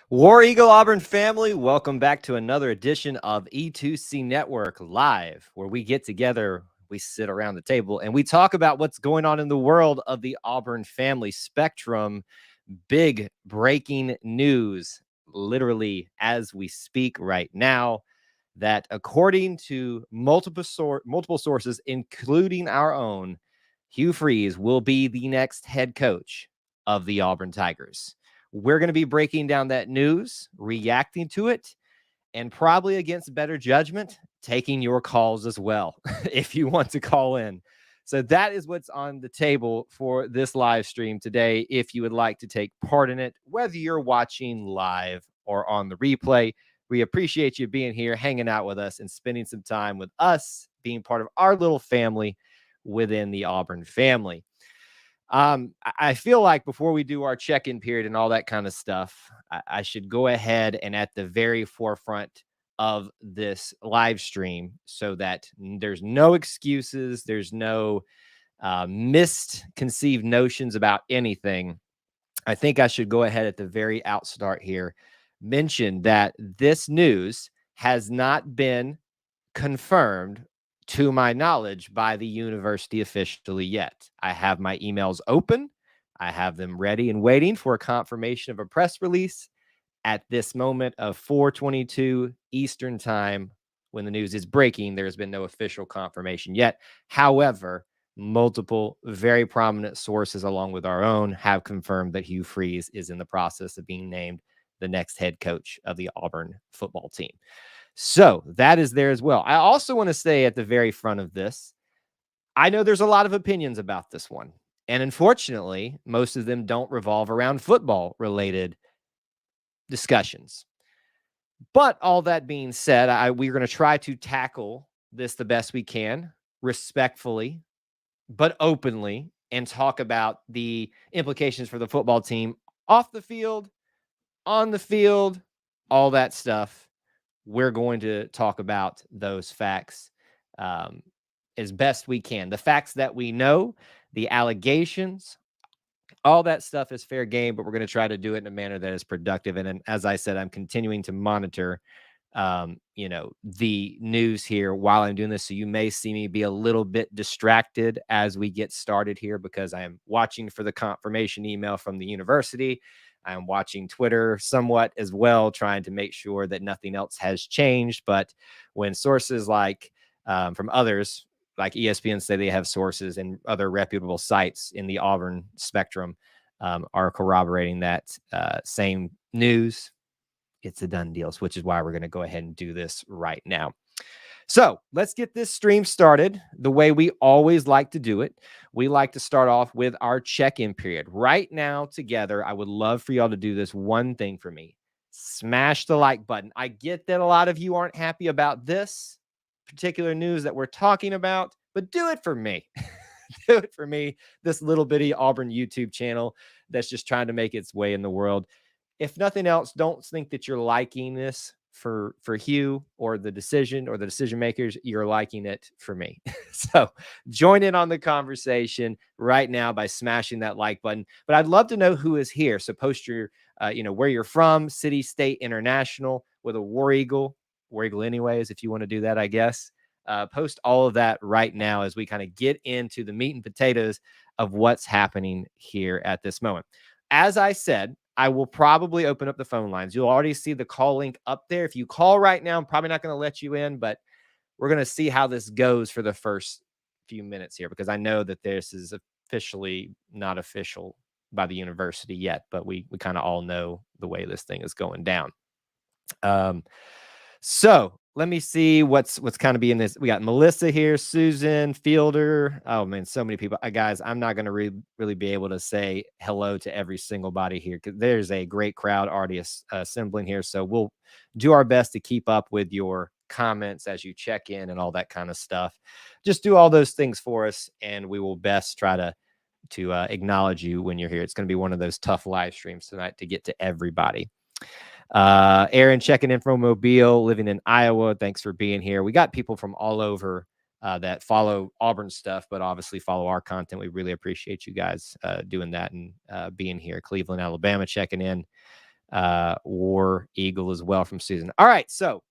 War Eagle Auburn family, welcome back to another edition of E2C Network Live, where we get together, we sit around the table, and we talk about what's going on in the world of the Auburn family spectrum. Big breaking news, literally as we speak right now, that according to multiple sources, including our own, Hugh Freeze will be the next head coach of the Auburn Tigers. We're going to be breaking down that news, reacting to it, and probably against better judgment, taking your calls as well, if you want to call in. So that is what's on the table for this live stream today. If you would like to take part in it, whether you're watching live or on the replay, we appreciate you being here, hanging out with us, and spending some time with us, being part of our little family within the Auburn family. I feel like before we do our check-in period and all that kind of stuff, I should go ahead and at the very forefront of this live stream so that there's no excuses, there's no misconceived notions about anything. I think I should go ahead at the very outstart here, mention that this news has not been confirmed to my knowledge by the university officially yet. I have my emails open. I have them ready and waiting for a confirmation of a press release at this moment of 4:22 Eastern time. When the news is breaking, there has been no official confirmation yet. However, multiple very prominent sources along with our own have confirmed that Hugh Freeze is in the process of being named the next head coach of the Auburn football team. So that is there as well. I also want to say at the very front of this, I know there's a lot of opinions about this one. And unfortunately, most of them don't revolve around football related discussions. But all that being said, we're going to try to tackle this the best we can, respectfully, but openly, and talk about the implications for the football team off the field, on the field, all that stuff. We're going to talk about those facts as best we can. The facts that we know, the allegations, all that stuff is fair game, but we're going to try to do it in a manner that is productive. And as I said, I'm continuing to monitor, the news here while I'm doing this. So you may see me be a little bit distracted as we get started here because I am watching for the confirmation email from the university. I'm watching Twitter somewhat as well, trying to make sure that nothing else has changed. But when sources like from others, like ESPN, say they have sources and other reputable sites in the Auburn spectrum are corroborating that same news, it's a done deal, which is why we're going to go ahead and do this right now. So let's get this stream started the way we always like to do it. We like to start off with our check-in period. Right now, together, I would love for y'all to do this one thing for me. Smash the like button. I get that a lot of you aren't happy about this particular news that we're talking about, but do it for me. Do it for me, this little bitty Auburn YouTube channel that's just trying to make its way in the world. If nothing else, don't think that you're liking this for Hugh or the decision makers. You're liking it for me. So join in on the conversation right now by smashing that like button. But I'd love to know who is here. So post your, where you're from, city, state, international, with a War Eagle anyways, if you want to do that, I guess. Post all of that right now as we kind of get into the meat and potatoes of what's happening here at this moment. As I said, I will probably open up the phone lines. You'll already see the call link up there. If you call right now, I'm probably not going to let you in, but we're going to see how this goes for the first few minutes here, because I know that this is officially not official by the university yet, but we kind of all know the way this thing is going down. So let me see what's kind of being this. We got Melissa here, Susan, Fielder. Oh man, so many people. Guys, I'm not going to really be able to say hello to every single body here because there's a great crowd already assembling here. So we'll do our best to keep up with your comments as you check in and all that kind of stuff. Just do all those things for us, and we will best try to acknowledge you when you're here. It's going to be one of those tough live streams tonight to get to everybody. Aaron checking in from Mobile, living in Iowa. Thanks for being here. We got people from all over that follow Auburn stuff, but obviously follow our content. We really appreciate you guys doing that and being here. Cleveland, Alabama checking in. War Eagle as well from Susan. All right, so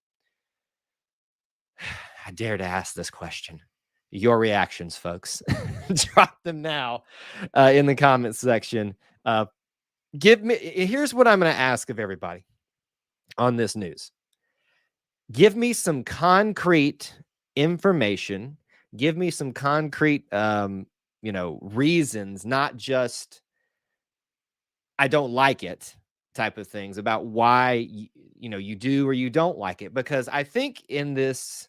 I dare to ask this question. Your reactions, folks. Drop them now in the comments section. Here's what I'm going to ask of everybody on this news. Give me some concrete information. Give me some concrete, reasons, not just I don't like it type of things about why you do or you don't like it. Because I think in this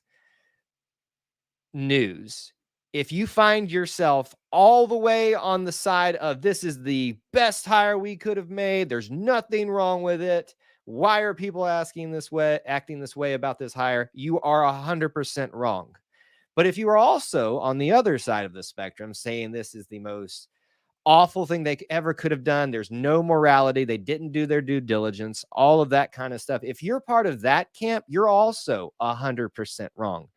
news, if you find yourself all the way on the side of this is the best hire we could have made, there's nothing wrong with it, why are people acting this way about this hire, you are 100% wrong. But if you are also on the other side of the spectrum saying this is the most awful thing they ever could have done, there's no morality, they didn't do their due diligence, all of that kind of stuff, if you're part of that camp, you're also 100% wrong.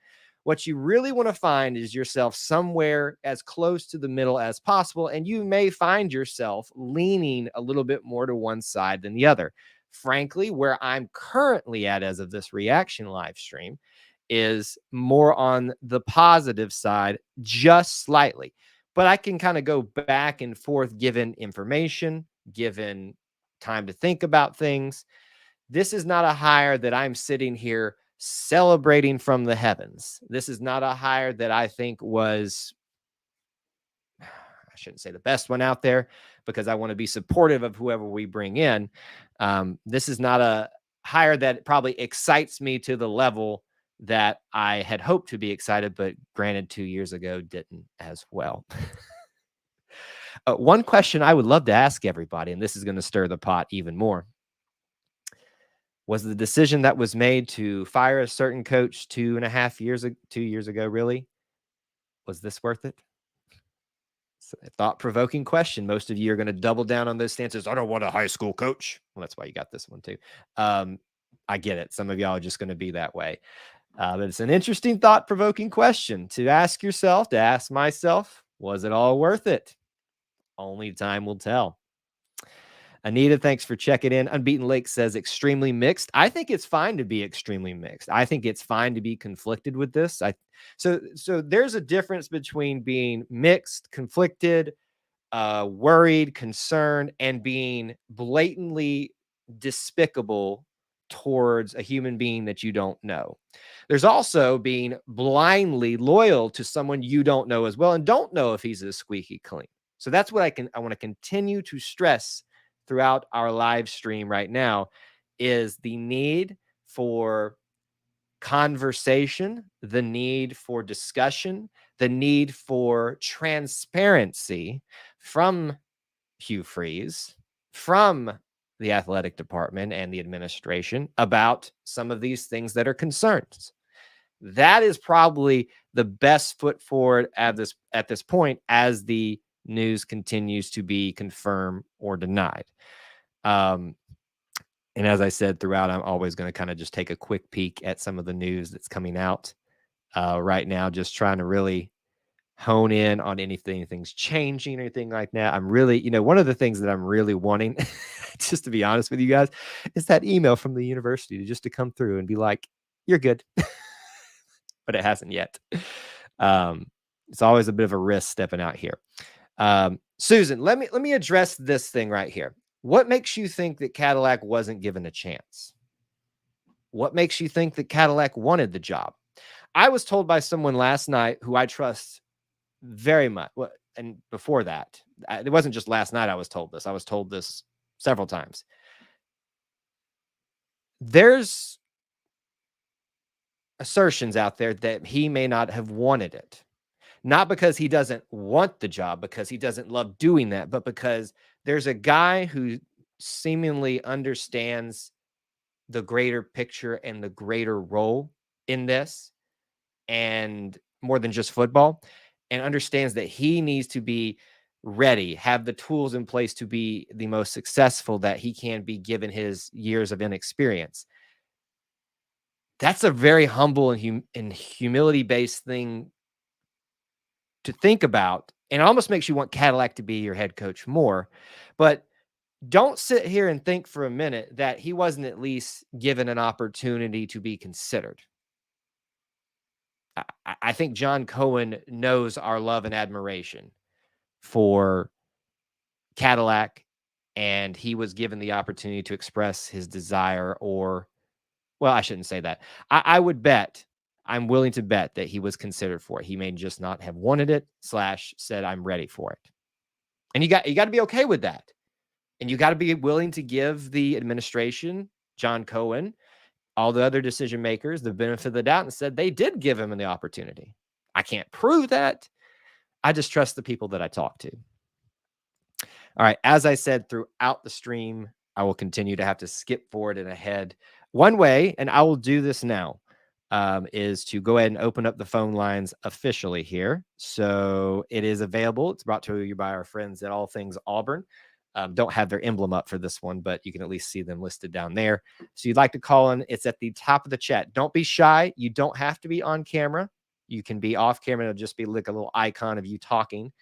What you really want to find is yourself somewhere as close to the middle as possible, and you may find yourself leaning a little bit more to one side than the other. Frankly, where I'm currently at as of this reaction live stream is more on the positive side, just slightly. But I can kind of go back and forth given information, given time to think about things. This is not a hire that I'm sitting here celebrating from the heavens. This is not a hire that I think was, I shouldn't say the best one out there because I want to be supportive of whoever we bring in. This is not a hire that probably excites me to the level that I had hoped to be excited, but granted 2 years ago didn't as well. One question I would love to ask everybody, and this is going to stir the pot even more. Was the decision that was made to fire a certain coach 2 years ago, really? Was this worth it? It's a thought-provoking question. Most of you are going to double down on those stances. I don't want a high school coach. Well, that's why you got this one too. I get it. Some of y'all are just going to be that way. But it's an interesting thought-provoking question to ask yourself, to ask myself, was it all worth it? Only time will tell. Anita, thanks for checking in. Unbeaten Lake says extremely mixed. I think it's fine to be extremely mixed. I think it's fine to be conflicted with this. So there's a difference between being mixed, conflicted, worried, concerned, and being blatantly despicable towards a human being that you don't know. There's also being blindly loyal to someone you don't know as well and don't know if he's a squeaky clean. So that's what I want to continue to stress throughout our live stream right now is the need for conversation, the need for discussion, the need for transparency from Hugh Freeze, from the athletic department and the administration about some of these things that are concerns. That is probably the best foot forward at this point as the news continues to be confirmed or denied. And as I said throughout, I'm always going to kind of just take a quick peek at some of the news that's coming out right now, just trying to really hone in on anything's changing or anything like that. I'm really, one of the things that I'm really wanting, just to be honest with you guys, is that email from the university just to come through and be like, you're good. But it hasn't yet. It's always a bit of a risk stepping out here. Susan, let me address this thing right here. What makes you think that Cadillac wasn't given a chance? What makes you think that Cadillac wanted the job? I was told by someone last night who I trust very much. And before that, it wasn't just last night I was told this. I was told this several times. There's assertions out there that he may not have wanted it. Not because he doesn't want the job, because he doesn't love doing that, but because there's a guy who seemingly understands the greater picture and the greater role in this, and more than just football, and understands that he needs to be ready, have the tools in place to be the most successful that he can be given his years of inexperience. That's a very humble and humility-based thing to think about, and it almost makes you want Cadillac to be your head coach more. But don't sit here and think for a minute that he wasn't at least given an opportunity to be considered. I think John Cohen knows our love and admiration for Cadillac, and he was given the opportunity to express his desire, or, well, I shouldn't say that. I would bet, I'm willing to bet that he was considered for it. He may just not have wanted it, slash said, I'm ready for it. And you got to be okay with that. And you got to be willing to give the administration, John Cohen, all the other decision makers, the benefit of the doubt, and said they did give him the opportunity. I can't prove that. I just trust the people that I talk to. All right. As I said throughout the stream, I will continue to have to skip forward and ahead. One way, and I will do this now, is to go ahead and open up the phone lines officially here. So it is available. It's brought to you by our friends at All Things Auburn. Don't have their emblem up for this one, but you can at least see them listed down there. So you'd like to call in, it's at the top of the chat. Don't be shy. You don't have to be on camera. You can be off camera. It'll just be like a little icon of you talking,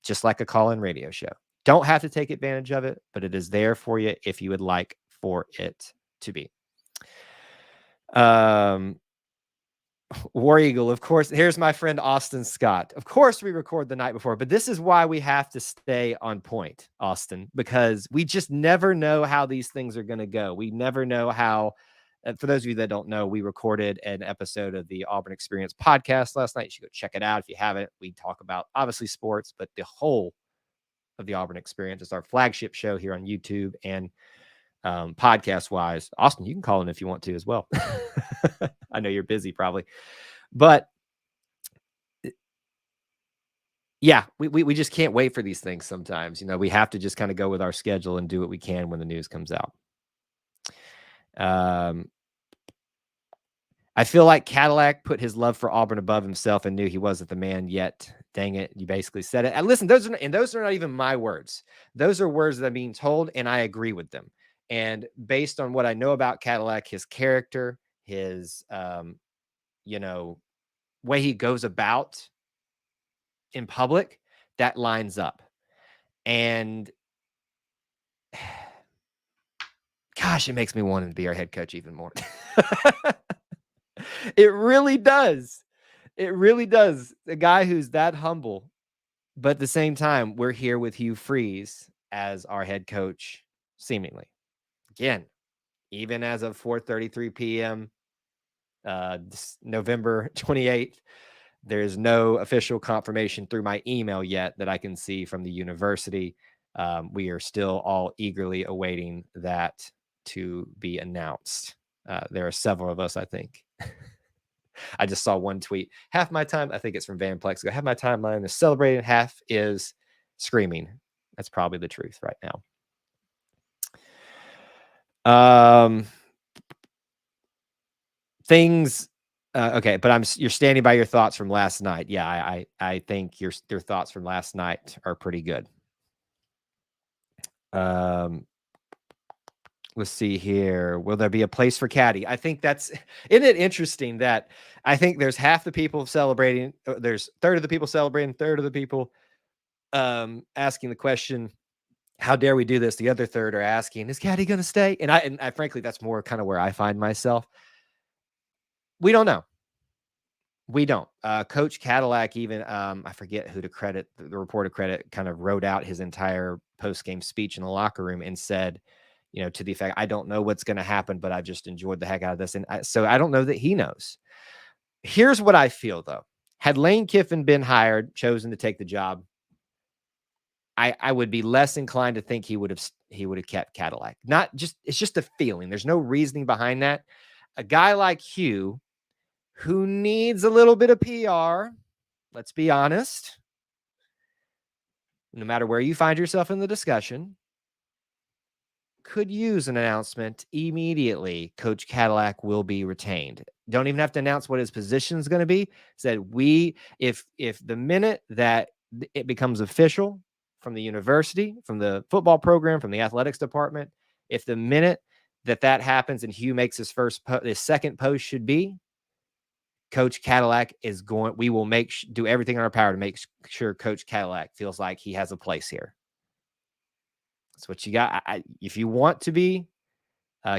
just like a call-in radio show. Don't have to take advantage of it, but it is there for you if you would like for it to be. War Eagle, of course. Here's my friend Austin Scott. Of course, we record the night before, but this is why we have to stay on point, Austin, because we just never know how these things are going to go. We never know how. For those of you that don't know, we recorded an episode of the Auburn Experience podcast last night. You should go check it out if you haven't. We talk about obviously sports, but the whole of the Auburn Experience is our flagship show here on YouTube and podcast wise. Austin, you can call in if you want to as well. I know you're busy probably, but yeah, we just can't wait for these things sometimes. You know, we have to just kind of go with our schedule and do what we can when the news comes out. I feel like Cadillac put his love for Auburn above himself and knew he wasn't the man yet. Dang it, you basically said it. And listen, those are not even my words. Those are words that I'm being told, and I agree with them. And based on what I know about Cadillac, his character, his way he goes about in public, that lines up. And gosh, it makes me want him to be our head coach even more. It really does. It really does. A guy who's that humble, but at the same time, we're here with Hugh Freeze as our head coach, seemingly. Again, even as of 4:33 p.m., November 28th, there's no official confirmation through my email yet that I can see from the university. We are still all eagerly awaiting that to be announced. There are several of us, I think. I just saw one tweet. Half my time, I think it's from Van Plex. Half my timeline is celebrating, half is screaming. That's probably the truth right now. Things. Okay, but you're standing by your thoughts from last night. Yeah, I think your thoughts from last night are pretty good. Let's see here. Will there be a place for Caddy? I think isn't it interesting that I think there's half the people celebrating, there's third of the people celebrating, third of the people asking the question, how dare we do this? The other third are asking, is Caddy going to stay? And I frankly, that's more kind of where I find myself. We don't know. We don't. Coach Cadillac, even I forget who to credit, the reporter credit, kind of wrote out his entire post-game speech in the locker room and said, to the effect, I don't know what's going to happen, but I've just enjoyed the heck out of this. And so I don't know that he knows. Here's what I feel, though. Had Lane Kiffin been hired, chosen to take the job, I would be less inclined to think he would have kept Cadillac. It's just a feeling. There's no reasoning behind that. A guy like Hugh, who needs a little bit of PR, let's be honest, no matter where you find yourself in the discussion, could use an announcement immediately. Coach Cadillac will be retained. Don't even have to announce what his position is going to be. Said if the minute that it becomes official from the university, from the football program, from the athletics department, if the minute that happens and Hugh makes his second post should be, Coach Cadillac is going. We will do everything in our power to make sure Coach Cadillac feels like he has a place here. That's what you got. If you want to be,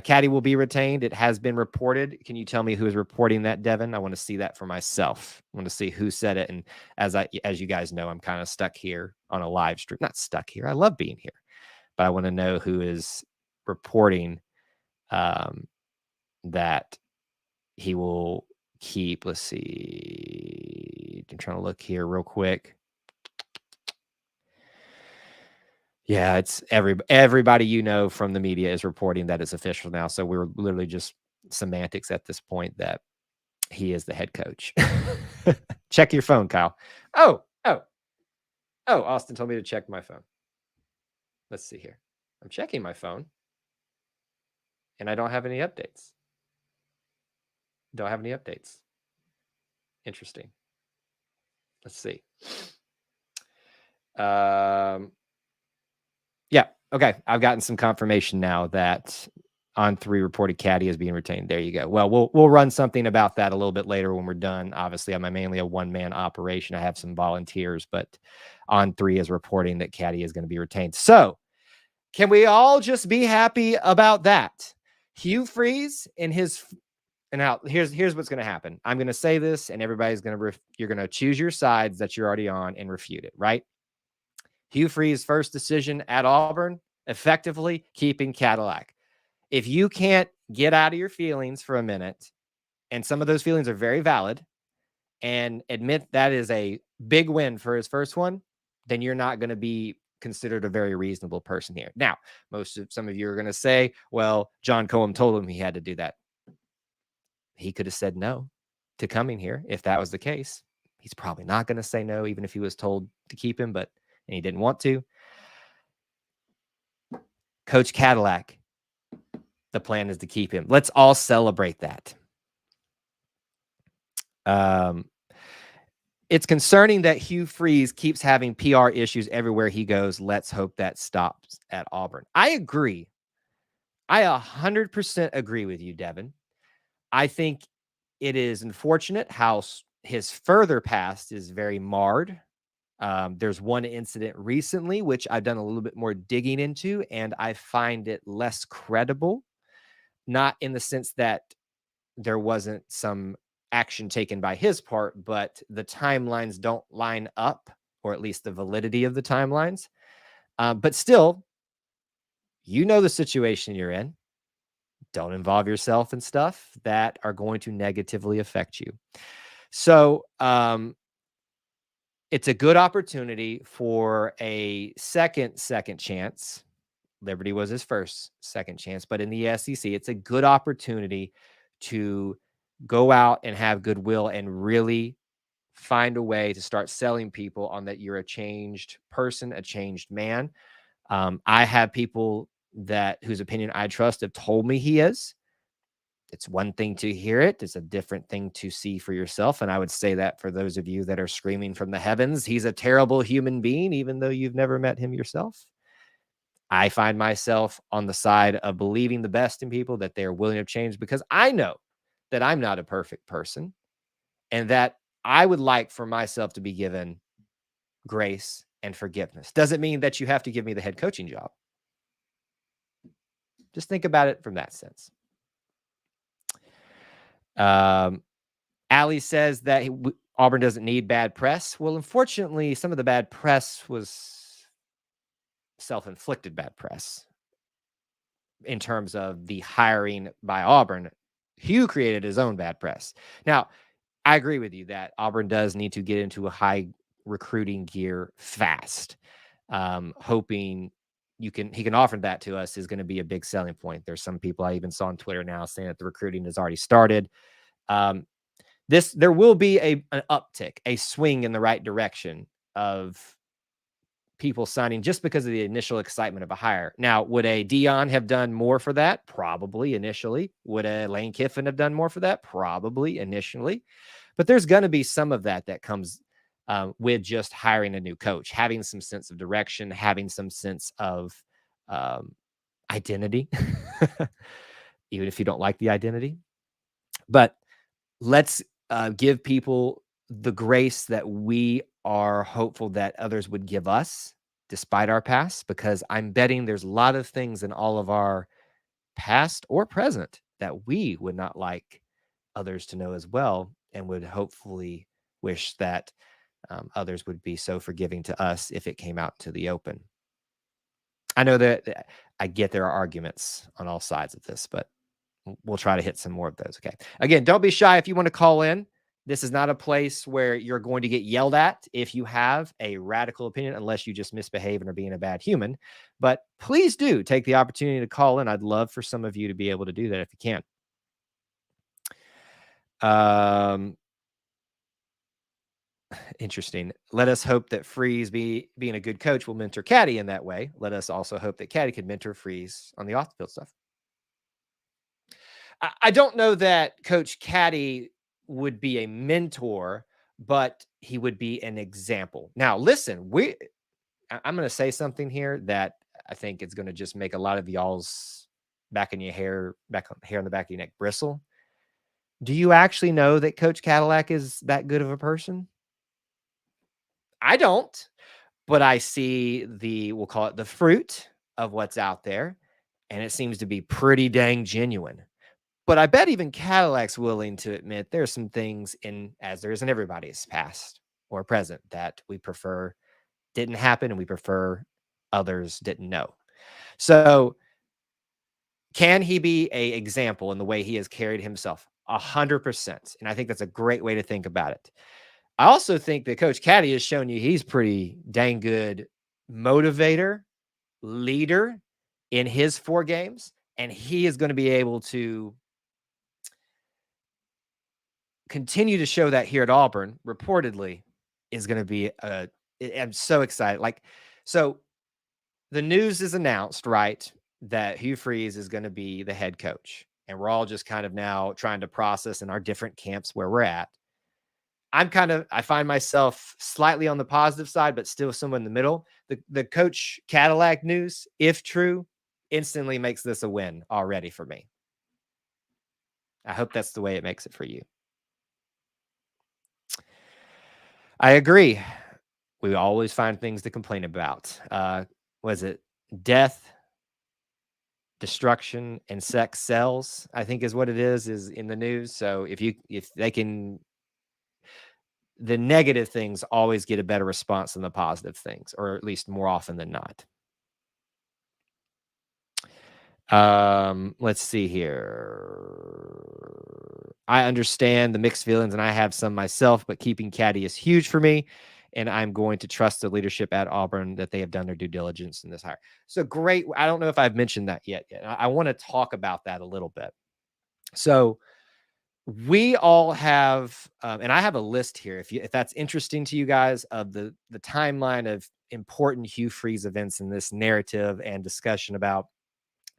Caddy will be retained. It has been reported. Can you tell me who is reporting that, Devin? I want to see that for myself. I want to see who said it. And as you guys know, I'm kind of stuck here on a live stream. Not stuck here. I love being here, but I want to know who is reporting that he will keep. Let's see. I'm trying to look here real quick. Yeah, it's everybody you know from the media is reporting that it's official now. So we're literally just semantics at this point that he is the head coach. Check your phone, Kyle. Oh, Austin told me to check my phone. Let's see here. I'm checking my phone and I don't have any updates. Don't have any updates. Interesting. Let's see. Yeah. Okay. I've gotten some confirmation now that On 3 reported Caddy is being retained. There you go. Well, we'll run something about that a little bit later when we're done. Obviously, I'm mainly a one-man operation. I have some volunteers, but On 3 is reporting that Caddy is going to be retained. So can we all just be happy about that? Hugh Freeze and his... And now here's what's going to happen. I'm going to say this and everybody's going to... You're going to choose your sides that you're already on and refute it, right? Hugh Freeze's first decision at Auburn, effectively keeping Cadillac. If you can't get out of your feelings for a minute, and some of those feelings are very valid, and admit that is a big win for his first one, then you're not going to be considered a very reasonable person here. Now, some of you are going to say, well, John Cohen told him he had to do that. He could have said no to coming here if that was the case. He's probably not going to say no, even if he was told to keep him, and he didn't want to. Coach Cadillac, the plan is to keep him. Let's all celebrate that. It's concerning that Hugh Freeze keeps having PR issues everywhere he goes. Let's hope that stops at Auburn. I agree. I 100% agree with you, Devin. I think it is unfortunate how his further past is very marred. There's one incident recently, which I've done a little bit more digging into, and I find it less credible. Not in the sense that there wasn't some action taken by his part, but the timelines don't line up, or at least the validity of the timelines. But still, you know the situation you're in. Don't involve yourself in stuff that are going to negatively affect you. So it's a good opportunity for a second chance. Liberty was his first second chance, but in the SEC, it's a good opportunity to go out and have goodwill and really find a way to start selling people on that you're a changed person, a changed man. I have people whose opinion I trust have told me he is. It's one thing to hear it. It's a different thing to see for yourself. And I would say that for those of you that are screaming from the heavens, he's a terrible human being, even though you've never met him yourself. I find myself on the side of believing the best in people, that they're willing to change, because I know that I'm not a perfect person and that I would like for myself to be given grace and forgiveness. Doesn't mean that you have to give me the head coaching job. Just think about it from that sense. Ali says that Auburn doesn't need bad press. Well, unfortunately, some of the bad press was self-inflicted bad press in terms of the hiring by Auburn. Hugh created his own bad press. Now, I agree with you that Auburn does need to get into a high recruiting gear fast. Hoping he can offer that to us is going to be a big selling point. There's some people I even saw on Twitter now saying that the recruiting has already started. There will be an uptick, a swing in the right direction of people signing just because of the initial excitement of a hire. Now, would a Dion have done more for that? Probably initially. Would a Lane Kiffin have done more for that? Probably initially. But there's going to be some of that comes with just hiring a new coach, having some sense of direction, having some sense of identity, even if you don't like the identity. But let's give people the grace that we are hopeful that others would give us. despite our past, because I'm betting there's a lot of things in all of our past or present that we would not like others to know as well, and would hopefully wish that others would be so forgiving to us if it came out to the open. I know that I get there are arguments on all sides of this, but we'll try to hit some more of those. Okay. Again, don't be shy if you want to call in. This is not a place where you're going to get yelled at if you have a radical opinion, unless you just misbehave and are being a bad human. But please do take the opportunity to call in. I'd love for some of you to be able to do that if you can. Interesting. Let us hope that Freeze, being a good coach, will mentor Caddy in that way. Let us also hope that Caddy can mentor Freeze on the off the field stuff. I don't know that Coach Caddy would be a mentor, but he would be an example. Now, listen, I'm going to say something here that I think is going to just make a lot of y'all's hair on the back of your neck bristle. Do you actually know that Coach Cadillac is that good of a person? I don't, but I see we'll call it the fruit of what's out there, and it seems to be pretty dang genuine. But I bet even Cadillac's willing to admit there's some things as there is in everybody's past or present, that we prefer didn't happen and we prefer others didn't know. So can he be an example in the way he has carried himself? 100%. And I think that's a great way to think about it. I also think that Coach Caddy has shown you he's pretty dang good motivator, leader in his 4 games. And he is going to be able to continue to show that here at Auburn. Reportedly is going to be I'm so excited. So the news is announced, right, that Hugh Freeze is going to be the head coach. And we're all just kind of now trying to process in our different camps where we're at. I find myself slightly on the positive side, but still somewhere in the middle. The Coach Cadillac news, if true, instantly makes this a win already for me. I hope that's the way it makes it for you. I agree. We always find things to complain about. Was it death, destruction, and sex sells? I think is what it is in the news. So if they can, the negative things always get a better response than the positive things, or at least more often than not. Let's see here. I understand the mixed feelings, and I have some myself, but keeping Caddy is huge for me, and I'm going to trust the leadership at Auburn that they have done their due diligence in this hire. So great. I don't know if I've mentioned that yet. I want to talk about that a little bit. So we all have, and I have a list here, if that's interesting to you guys, of the timeline of important Hugh Freeze events in this narrative and discussion about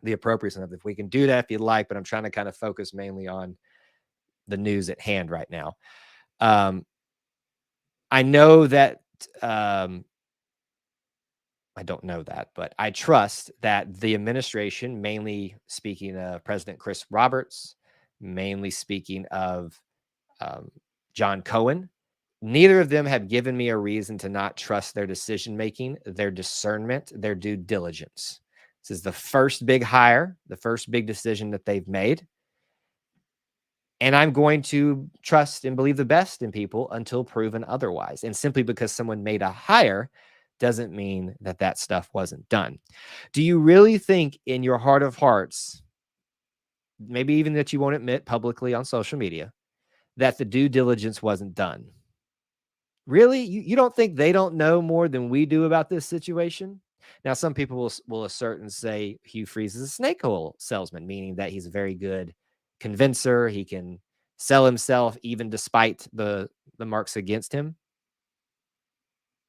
the appropriateness of it. If we can do that if you'd like, but I'm trying to kind of focus mainly on the news at hand right now. I know that, I don't know that, but I trust that the administration, mainly speaking of President Chris Roberts, mainly speaking of John Cohen, neither of them have given me a reason to not trust their decision-making, their discernment, their due diligence. This is the first big hire, the first big decision that they've made. And I'm going to trust and believe the best in people until proven otherwise. And simply because someone made a hire doesn't mean that that stuff wasn't done. Do you really think in your heart of hearts, maybe even that you won't admit publicly on social media, that the due diligence wasn't done? Really? You don't think they don't know more than we do about this situation? Now, some people will assert and say Hugh Freeze is a snake oil salesman, meaning that he's a very good convincer. He can sell himself even despite the marks against him.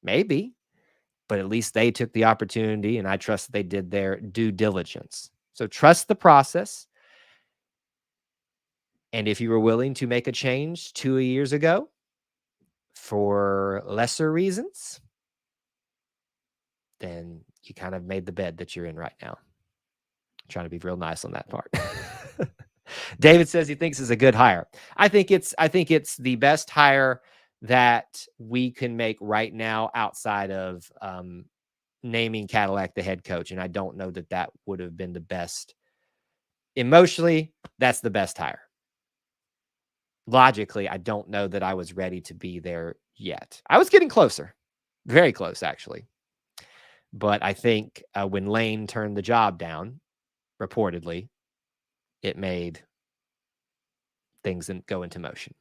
Maybe, but at least they took the opportunity, and I trust that they did their due diligence. So trust the process. And if you were willing to make a change 2 years ago for lesser reasons, then you kind of made the bed that you're in right now. I'm trying to be real nice on that part. David says he thinks it's a good hire. I think it's the best hire that we can make right now outside of naming Cadillac the head coach. And I don't know that that would have been the best. Emotionally, that's the best hire. Logically, I don't know that I was ready to be there yet. I was getting closer, very close, actually. But I think when Lane turned the job down, reportedly, it made things go into motion.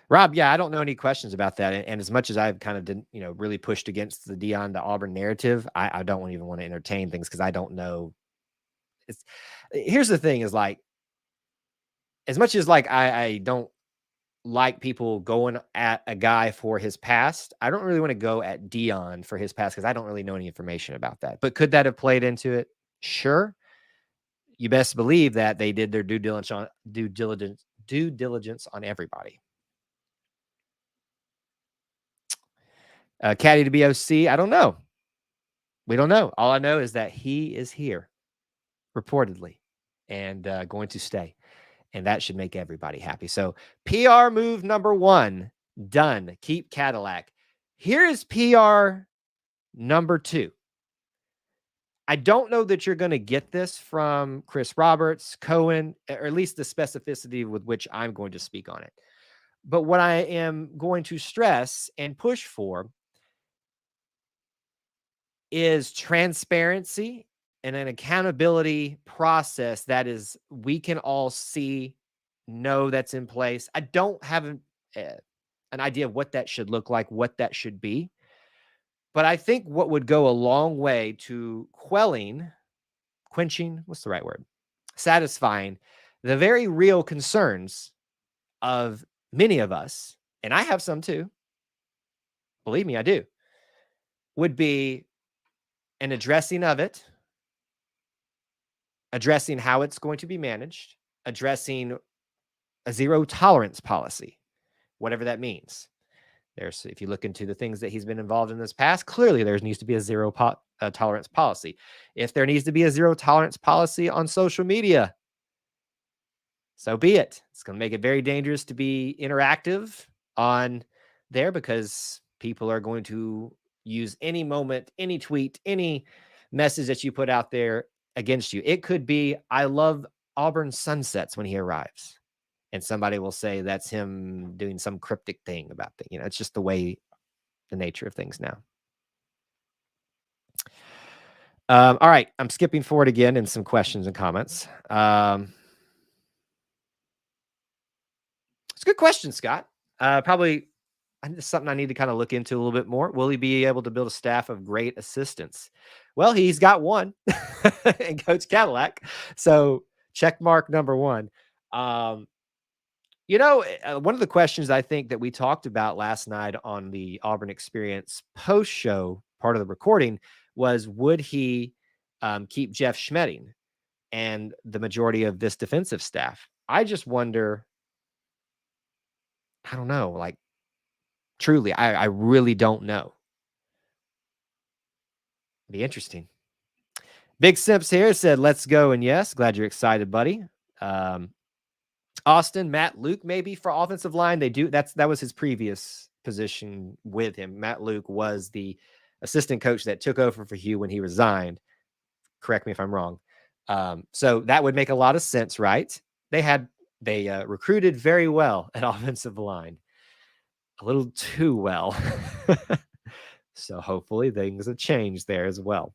Rob, yeah, I don't know any questions about that. And as much as I've kind of didn't, really pushed against the Deion to Auburn narrative, I don't even want to entertain things because I don't know. Here's the thing: is like, as much as like I don't like people going at a guy for his past, I don't really want to go at Deion for his past because I don't really know any information about that. But could that have played into it? Sure. You best believe that they did their due diligence on everybody. Caddy to BOC, I don't know. We don't know. All I know is that he is here, reportedly, and going to stay. And that should make everybody happy. So PR move number 1, done. Keep Cadillac. Here is PR number 2. I don't know that you're going to get this from Chris Roberts, Cohen, or at least the specificity with which I'm going to speak on it. But what I am going to stress and push for is transparency and an accountability process that is we can all see, know that's in place. I don't have an idea of what that should look like, what that should be. But I think what would go a long way to quenching, what's the right word? Satisfying the very real concerns of many of us, and I have some too. Believe me, I do. Would be an addressing of it, addressing how it's going to be managed, addressing a zero tolerance policy, whatever that means. If you look into the things that he's been involved in this past, clearly there needs to be a zero tolerance policy. If there needs to be a zero tolerance policy on social media, so be it. It's going to make it very dangerous to be interactive on there because people are going to use any moment, any tweet, any message that you put out there against you. It could be, I love Auburn sunsets when he arrives. And somebody will say that's him doing some cryptic thing about the, it's just the nature of things now. All right. I'm skipping forward again in some questions and comments. It's a good question, Scott. Probably something I need to kind of look into a little bit more. Will he be able to build a staff of great assistants? Well, he's got one in Coach Cadillac. So check mark number 1. One of the questions I think that we talked about last night on the Auburn Experience post-show part of the recording was, would he keep Jeff Schmedding and the majority of this defensive staff? I just wonder, I don't know, like, truly, I really don't know. Be interesting. Big Simps here said, let's go. And yes, glad you're excited, buddy. Austin, Matt Luke, maybe for offensive line. That was his previous position with him. Matt Luke was the assistant coach that took over for Hugh when he resigned. Correct me if I'm wrong. So that would make a lot of sense, right? They recruited very well at offensive line. A little too well. So hopefully things have changed there as well.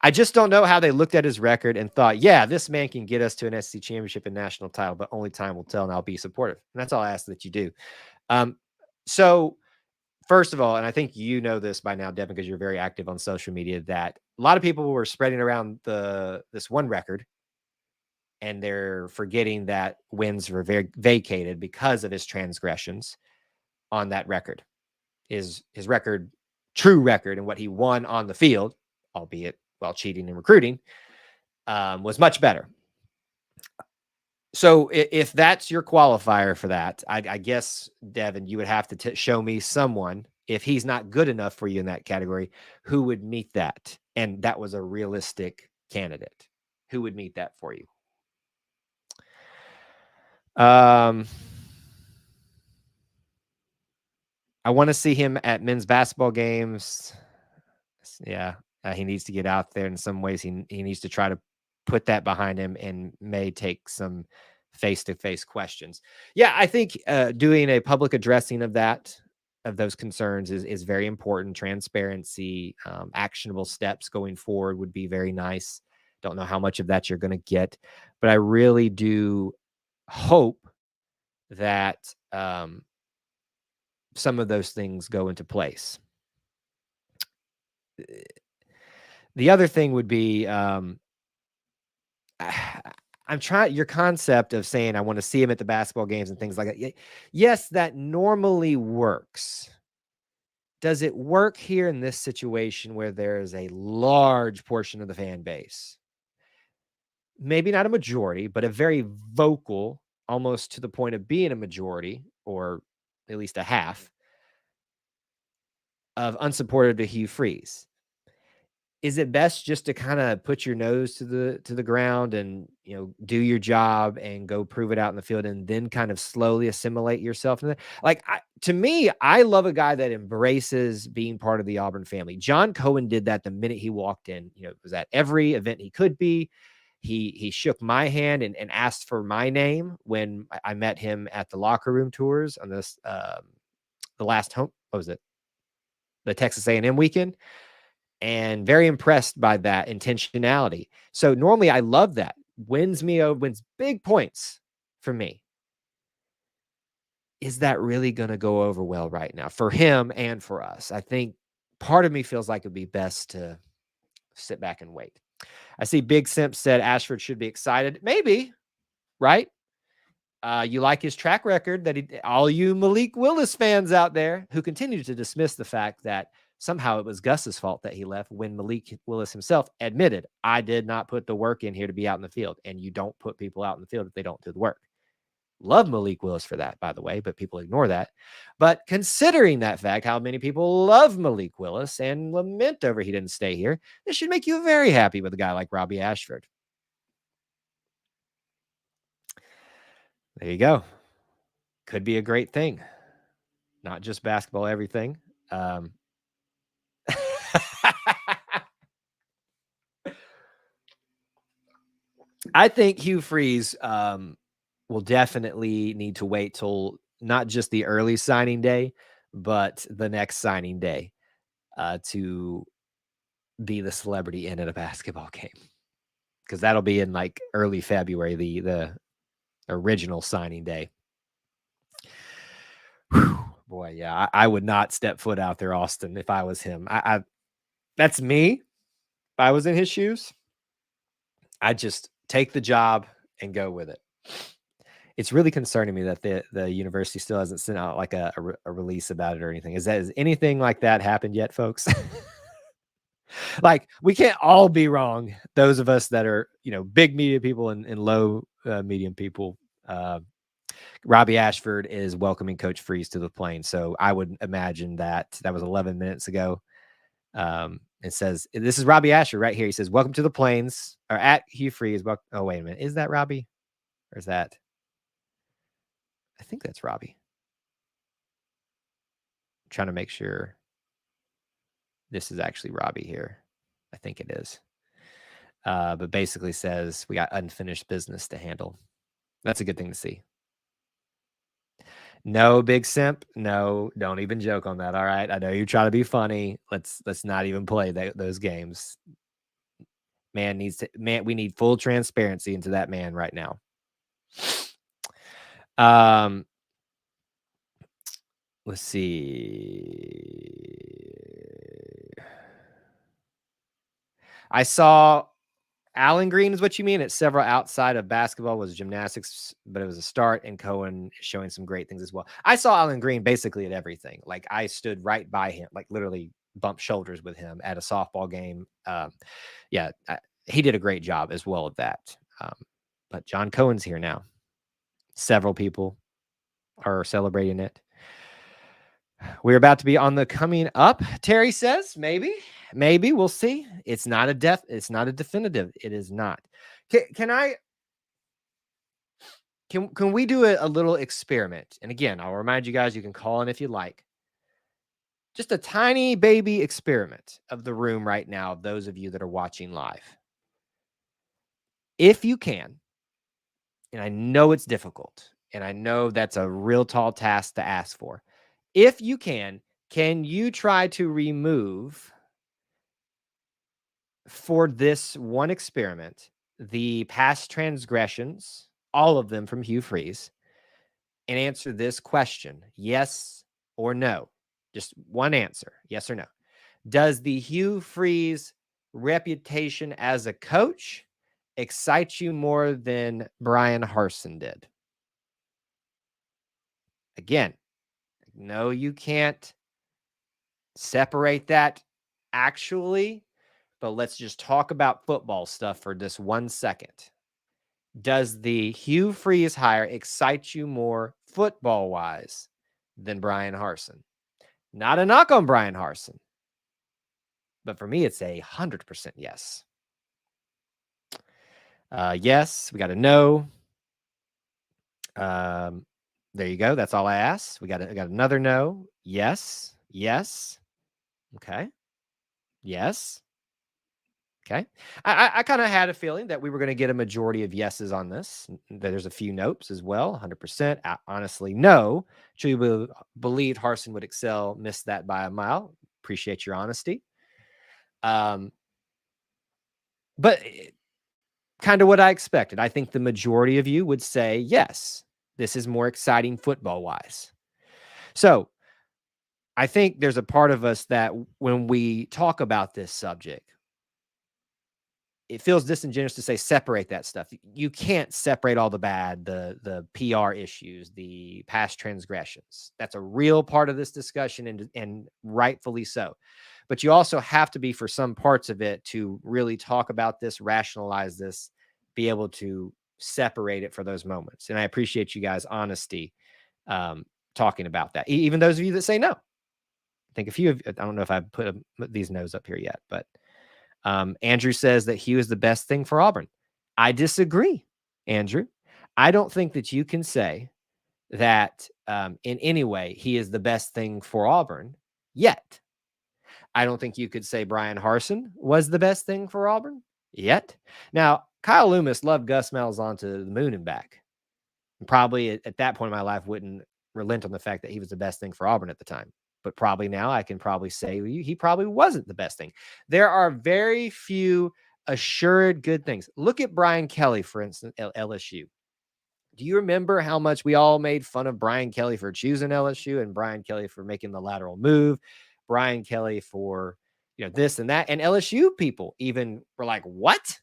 I just don't know how they looked at his record and thought, yeah, this man can get us to an SEC championship and national title, but only time will tell, and I'll be supportive. And that's all I ask that you do. So first of all, and I think you know this by now, Devin, because you're very active on social media, that a lot of people were spreading around this one record, and they're forgetting that wins were vacated because of his transgressions on that record. His record, true record, and what he won on the field, albeit while cheating and recruiting, was much better. So if that's your qualifier for that, I guess, Devin, you would have to show me someone, if he's not good enough for you in that category, who would meet that. And that was a realistic candidate. Who would meet that for you? I want to see him at men's basketball games. Yeah, he needs to get out there. In some ways, he needs to try to put that behind him and may take some face-to-face questions. Yeah, I think doing a public addressing of those concerns is very important. Transparency, actionable steps going forward would be very nice. Don't know how much of that you're going to get, but I really do hope that some of those things go into place. The other thing would be I'm trying your concept of saying I want to see him at the basketball games and things like that. Yes, that normally works. Does it work here in this situation where there is a large portion of the fan base? Maybe not a majority, but a very vocal, almost to the point of being a majority, or at least a half, of unsupported to Hugh Freeze. Is it best just to kind of put your nose to the ground and, do your job and go prove it out in the field and then kind of slowly assimilate yourself in it? Like, to me, I love a guy that embraces being part of the Auburn family. John Cohen did that the minute he walked in. It was at every event he could be. He shook my hand and asked for my name when I met him at the locker room tours on this the last what was it? The Texas A&M weekend. And very impressed by that intentionality. So normally I love that. Wins big points for me. Is that really going to go over well right now for him and for us? I think part of me feels like it'd be best to sit back and wait. I see Big Simp said Ashford should be excited. Maybe, right? You like his track record all you Malik Willis fans out there who continue to dismiss the fact that somehow it was Gus's fault that he left when Malik Willis himself admitted, I did not put the work in here to be out in the field. And you don't put people out in the field if they don't do the work. Love Malik Willis for that, by the way, but people ignore that. But considering that fact, how many people love Malik Willis and lament over he didn't stay here, this should make you very happy with a guy like Robbie Ashford. There you go. Could be a great thing. Not just basketball, everything. I think Hugh Freeze will definitely need to wait till not just the early signing day, but the next signing day to be the celebrity in at a basketball game. Because that'll be in like early February, the original signing day. Whew, boy, yeah, I would not step foot out there, Austin, if I was him. That's me. If I was in his shoes, I'd just take the job and go with it. It's really concerning me that the university still hasn't sent out like a release about it or anything. Has anything like that happened yet, folks? Like, we can't all be wrong. Those of us that are, big media people and low medium people. Robbie Ashford is welcoming Coach Freeze to the plane. So I would imagine that was 11 minutes ago. It says, this is Robbie Ashford right here. He says, welcome to the plains, or at Hugh Freeze. Oh, wait a minute. Is that Robbie? Or is that? I think that's Robbie. I'm trying to make sure this is actually Robbie here. I think it is. But basically says we got unfinished business to handle. That's a good thing to see. No, Big Simp. No, don't even joke on that. All right. I know you're trying to be funny. Let's not even play those games. Man, we need full transparency into that man right now. Let's see. I saw Allen Green is what you mean. It's several outside of basketball was gymnastics, but it was a start, and Cohen showing some great things as well. I saw Allen Green basically at everything. Like, I stood right by him, like literally bumped shoulders with him at a softball game. He did a great job as well of that. But John Cohen's here now. Several people are celebrating it. We're about to be on the coming up, Terry says. Maybe we'll see. It's not a definitive. It is not. Can we do a little experiment? And again, I'll remind you guys, you can call in if you like. just a tiny baby experiment of the room right now, those of you that are watching live. If you can, and I know it's difficult, and I know that's a real tall task to ask for. If you can you try to remove for this one experiment the past transgressions, all of them from Hugh Freeze, and answer this question, yes or no? Just one answer, yes or no. Does the Hugh Freeze reputation as a coach excite you more than Brian Harsin did? Again, no, you can't separate that actually, but let's just talk about football stuff for just 1 second. Does the Hugh Freeze hire excite you more football-wise than Brian Harsin? Not a knock on Brian Harsin, but for me, it's 100% yes. Yes, we got a no. There you go. That's all I asked. I got another no. Yes. Yes. Okay. Yes. Okay. I kind of had a feeling that we were going to get a majority of yeses on this. There's a few notes as well. 100%. Honestly, no. Truly believed Harsin would excel. Missed that by a mile. Appreciate your honesty. But kind of what I expected. I think the majority of you would say, yes, this is more exciting football-wise. So I think there's a part of us that when we talk about this subject, it feels disingenuous to say separate that stuff. You can't separate all the bad, the PR issues, the past transgressions. That's a real part of this discussion, and rightfully so. But you also have to be, for some parts of it, to really talk about this, rationalize this, be able to separate it for those moments. And I appreciate you guys' honesty talking about that. Even those of you that say no. I think a few of, I don't know if I put these no's up here yet, but Andrew says that Hugh is the best thing for Auburn. I disagree, Andrew. I don't think that you can say that in any way he is the best thing for Auburn yet. I don't think you could say Brian Harsin was the best thing for Auburn yet. Now, Kyle Loomis loved Gus Malzahn to the moon and back. Probably at that point in my life wouldn't relent on the fact that he was the best thing for Auburn at the time. But probably now I can probably say he probably wasn't the best thing. There are very few assured good things. Look at Brian Kelly, for instance, at LSU. Do you remember how much we all made fun of Brian Kelly for choosing LSU and Brian Kelly for making the lateral move, Brian Kelly for, this and that, and LSU people even were like, what?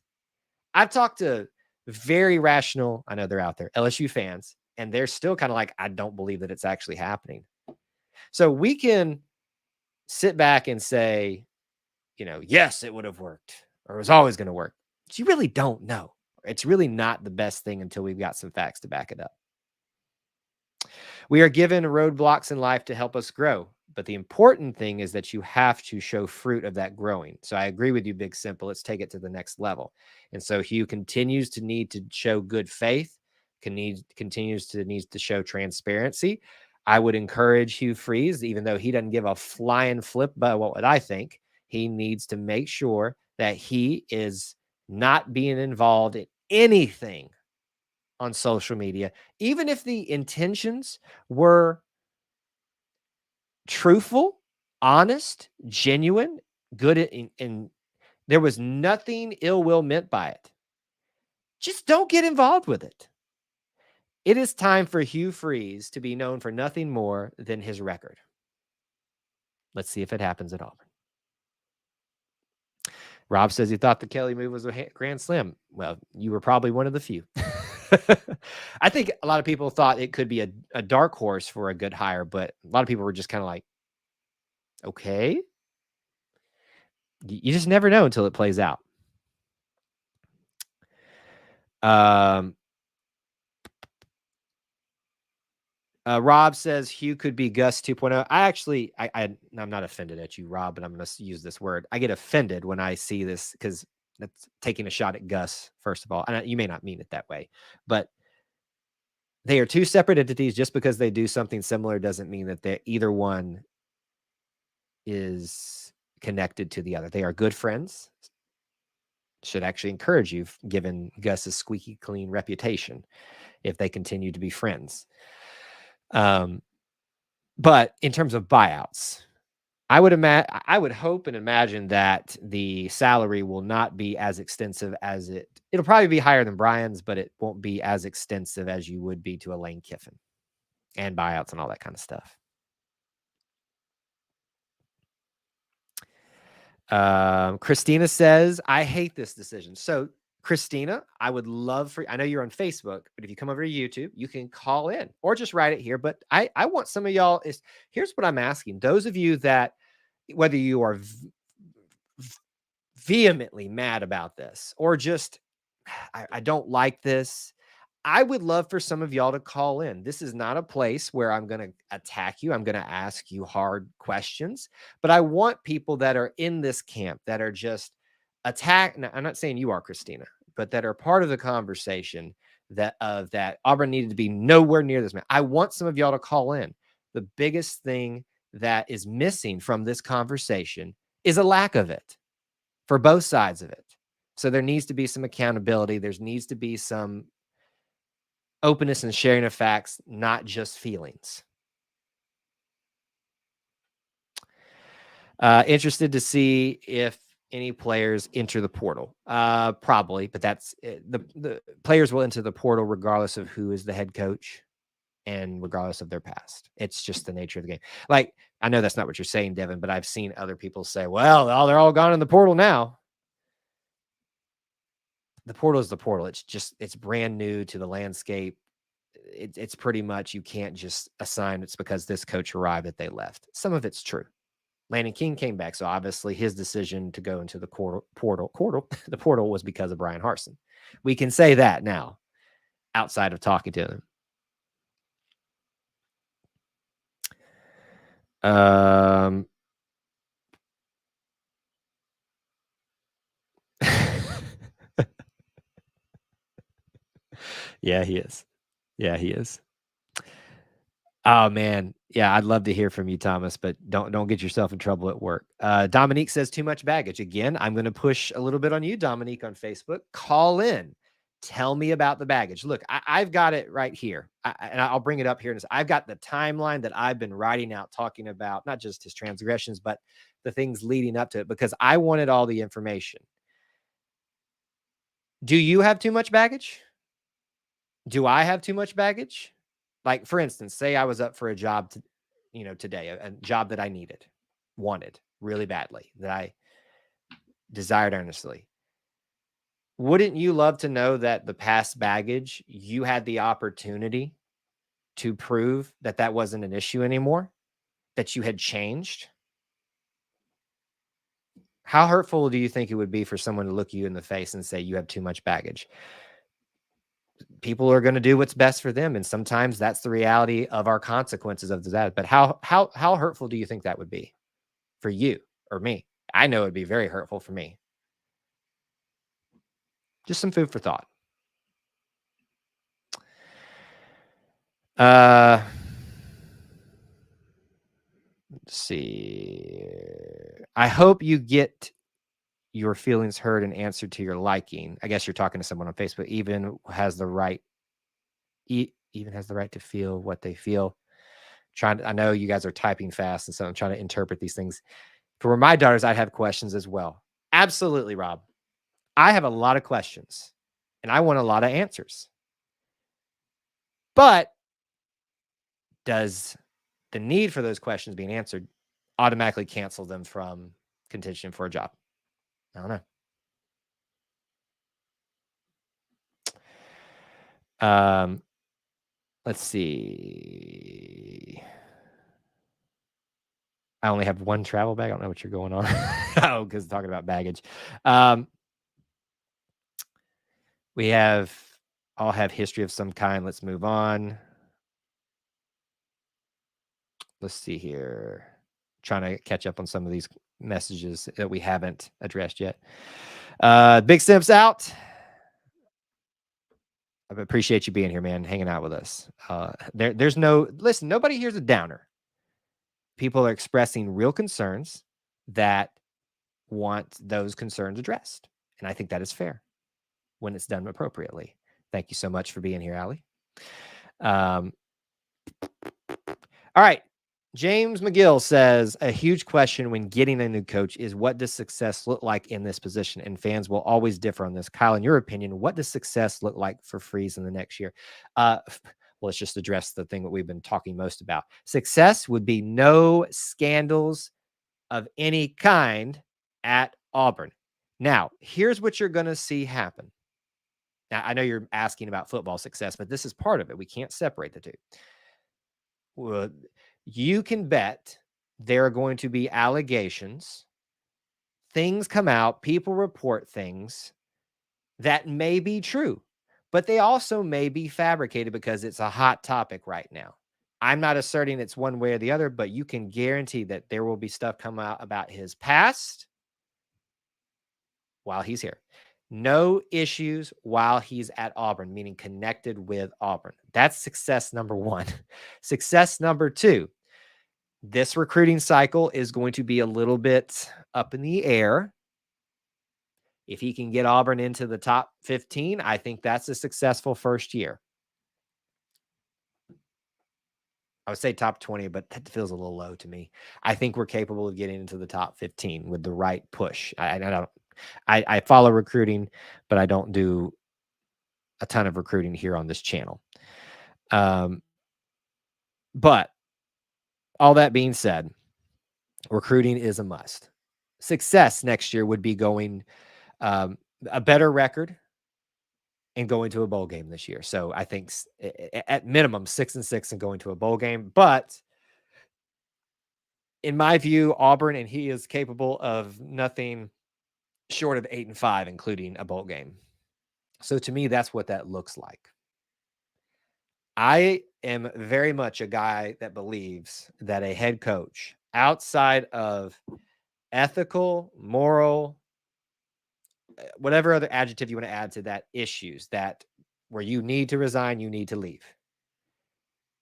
I've talked to very rational, I know they're out there, LSU fans, and they're still kind of like, I don't believe that it's actually happening. So we can sit back and say, yes, it would have worked, or it was always going to work. But you really don't know. It's really not the best thing until we've got some facts to back it up. We are given roadblocks in life to help us grow, but the important thing is that you have to show fruit of that growing. So I agree with you, Big Simple. Let's take it to the next level. And so Hugh continues to need to show good faith, continues to need to show transparency. I would encourage Hugh Freeze, even though he doesn't give a flying flip about what I think, he needs to make sure that he is not being involved in anything on social media, even if the intentions were truthful, honest, genuine, good, and there was nothing ill will meant by it. Just don't get involved with it. It is time for Hugh Freeze to be known for nothing more than his record. Let's see if it happens at Auburn. Rob says he thought the Kelly move was a grand slam. Well, you were probably one of the few. I think a lot of people thought it could be a dark horse for a good hire, but a lot of people were just kind of like, okay. You just never know until it plays out. Rob says Hugh could be Gus 2.0. I'm not offended at you, Rob, but I'm going to use this word. I get offended when I see this because that's taking a shot at Gus, first of all. And you may not mean it that way, but they are two separate entities. Just because they do something similar doesn't mean that either one is connected to the other. They are good friends. Should actually encourage you, given Gus's squeaky clean reputation, if they continue to be friends. But in terms of buyouts, I would hope and imagine that the salary will not be as extensive as it'll probably be higher than Brian's, but it won't be as extensive as you would be to a Lane Kiffin, and buyouts and all that kind of stuff. Christina says, I hate this decision. So Christina, I would love I know you're on Facebook, but if you come over to YouTube, you can call in or just write it here. But I want some of y'all here's what I'm asking. Those of you that, whether you are vehemently mad about this or just, I don't like this, I would love for some of y'all to call in. This is not a place where I'm going to attack you. I'm going to ask you hard questions, but I want people that are in this camp that are just attack. Now, I'm not saying you are, Christina, but that are part of the conversation that Auburn needed to be nowhere near this man. I want some of y'all to call in. The biggest thing that is missing from this conversation is a lack of it for both sides of it. So there needs to be some accountability. There needs to be some openness and sharing of facts, not just feelings. Interested to see if any players enter the portal. Probably, but that's the players will enter the portal regardless of who is the head coach and regardless of their past. It's just the nature of the game. Like, I know that's not what you're saying, Devin, but I've seen other people say, well, they're all gone in the portal now. The portal is the portal. It's brand new to the landscape. It's pretty much, you can't just assign it's because this coach arrived that they left. Some of it's true. Landon King came back, so obviously his decision to go into the the portal was because of Brian Harsin. We can say that now, outside of talking to him. Yeah, he is. Yeah, he is. Oh man, yeah, I'd love to hear from you, Thomas, but don't get yourself in trouble at work. Dominique says too much baggage. Again, I'm going to push a little bit on you, Dominique, on Facebook. Call in, tell me about the baggage. Look, I've got it right here, and I'll bring it up here. I've got the timeline that I've been writing out, talking about not just his transgressions, but the things leading up to it, because I wanted all the information. Do you have too much baggage? Do I have too much baggage? Like, for instance, say I was up for a job today, a job that I wanted really badly, that I desired earnestly. Wouldn't you love to know that the past baggage, you had the opportunity to prove that that wasn't an issue anymore, that you had changed? How hurtful do you think it would be for someone to look you in the face and say you have too much baggage? People are going to do what's best for them, and sometimes that's the reality of our consequences of that. But how hurtful do you think that would be for you or me? I know it'd be very hurtful for me. Just some food for thought. Let's see. I hope you get your feelings heard and answered to your liking. I guess you're talking to someone on Facebook. Even has the right to feel what they feel. I know you guys are typing fast, and so I'm trying to interpret these things. For my daughters, I'd have questions as well. Absolutely, Rob. I have a lot of questions, and I want a lot of answers. But does the need for those questions being answered automatically cancel them from contention for a job? I don't know. Let's see. I only have one travel bag. I don't know what you're going on. Oh, because talking about baggage. We all have history of some kind. Let's move on. Let's see here. Trying to catch up on some of these messages that we haven't addressed yet. Big Simps out. I appreciate you being here, man, hanging out with us. Listen, nobody here's a downer. people are expressing real concerns that want those concerns addressed. And I think that is fair when it's done appropriately. Thank you so much for being here, Allie. All right. James McGill says a huge question when getting a new coach is what does success look like in this position? And fans will always differ on this. Kyle, in your opinion, what does success look like for Freeze in the next year? Well, let's just address the thing that we've been talking most about. Success would be no scandals of any kind at Auburn. Now, here's what you're going to see happen. Now, I know you're asking about football success, but this is part of it. We can't separate the two. Well, you can bet there are going to be allegations. Things come out, people report things that may be true, but they also may be fabricated because it's a hot topic right now. I'm not asserting it's one way or the other, but you can guarantee that there will be stuff come out about his past while he's here. No issues while he's at Auburn, meaning connected with Auburn. That's success number one. Success number two, this recruiting cycle is going to be a little bit up in the air. If he can get Auburn into the top 15, I think that's a successful first year. I would say top 20, but that feels a little low to me. I think we're capable of getting into the top 15 with the right push. I follow recruiting, but I don't do a ton of recruiting here on this channel. But all that being said, recruiting is a must. Success next year would be going a better record and going to a bowl game this year. So I think at minimum 6-6 and going to a bowl game. But in my view, Auburn and he is capable of nothing short of 8-5, including a bowl game. So to me, that's what that looks like. I am very much a guy that believes that a head coach outside of ethical, moral, whatever other adjective you want to add to that, issues that where you need to resign, you need to leave.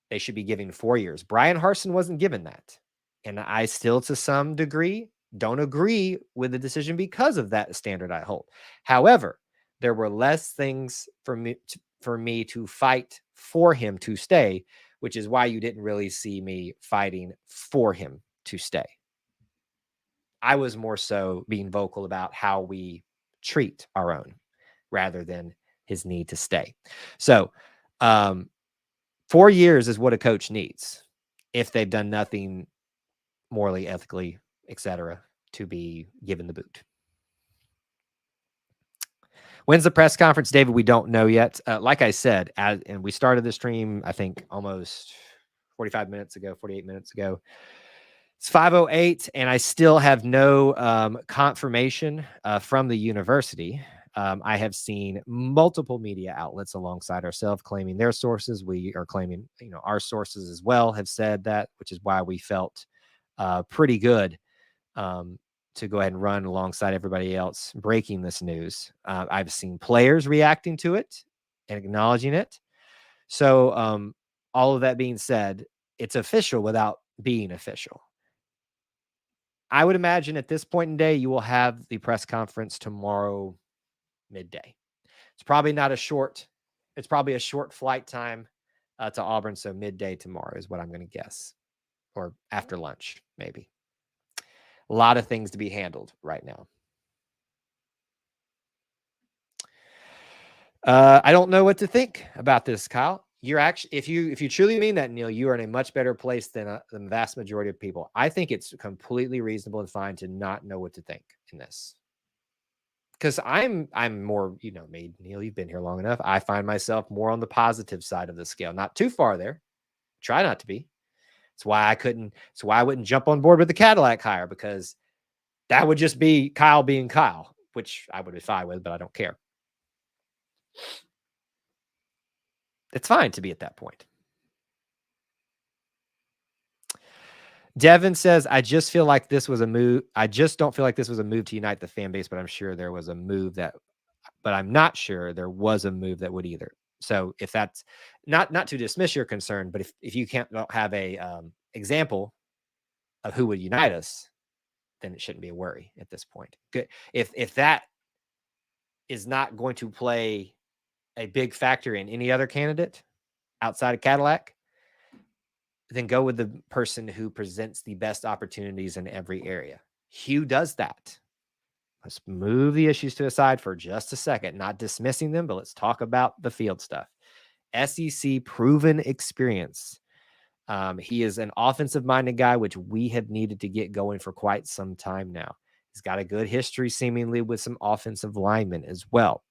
They should be giving 4 years. Brian Harsin wasn't given that. And I still, to some degree, don't agree with the decision because of that standard I hold. However, there were less things for me to fight for him to stay, which is why you didn't really see me fighting for him to stay. I was more so being vocal about how we treat our own rather than his need to stay. So 4 years is what a coach needs if they've done nothing morally, ethically, etc., to be given the boot. When's the press conference, David? We don't know yet. Like I said, and we started the stream, I think, almost 48 minutes ago. It's 5:08, and I still have no confirmation from the university. I have seen multiple media outlets alongside ourselves claiming their sources. We are claiming, our sources as well have said that, which is why we felt pretty good to go ahead and run alongside everybody else breaking this news. I've seen players reacting to it and acknowledging it. So all of that being said, it's official without being official. I would imagine at this point in day, you will have the press conference tomorrow midday. It's probably not a short, it's probably a short flight time to Auburn. So midday tomorrow is what I'm going to guess, or after lunch, maybe. A lot of things to be handled right now. I don't know what to think about this, Kyle. You're actually, if you truly mean that, Neil, you are in a much better place than the vast majority of people. I think it's completely reasonable and fine to not know what to think in this. Because I'm more, me, Neil, you've been here long enough. I find myself more on the positive side of the scale, not too far there. Try not to be. It's why I wouldn't jump on board with the Cadillac hire, because that would just be Kyle being Kyle, which I would be fine with, but I don't care. It's fine to be at that point. Devin says, I just feel like this was a move. I just don't feel like this was a move to unite the fan base, but I'm sure there was a move but I'm not sure there was a move that would either. So if that's not to dismiss your concern, but if you don't have a example of who would unite us, then it shouldn't be a worry at this point. Good. If that is not going to play a big factor in any other candidate outside of Cadillac, then go with the person who presents the best opportunities in every area. Hugh does that. Let's move the issues to the side for just a second, not dismissing them, but let's talk about the field stuff. SEC proven experience. He is an offensive-minded guy, which we have needed to get going for quite some time now. He's got a good history, seemingly, with some offensive linemen as well.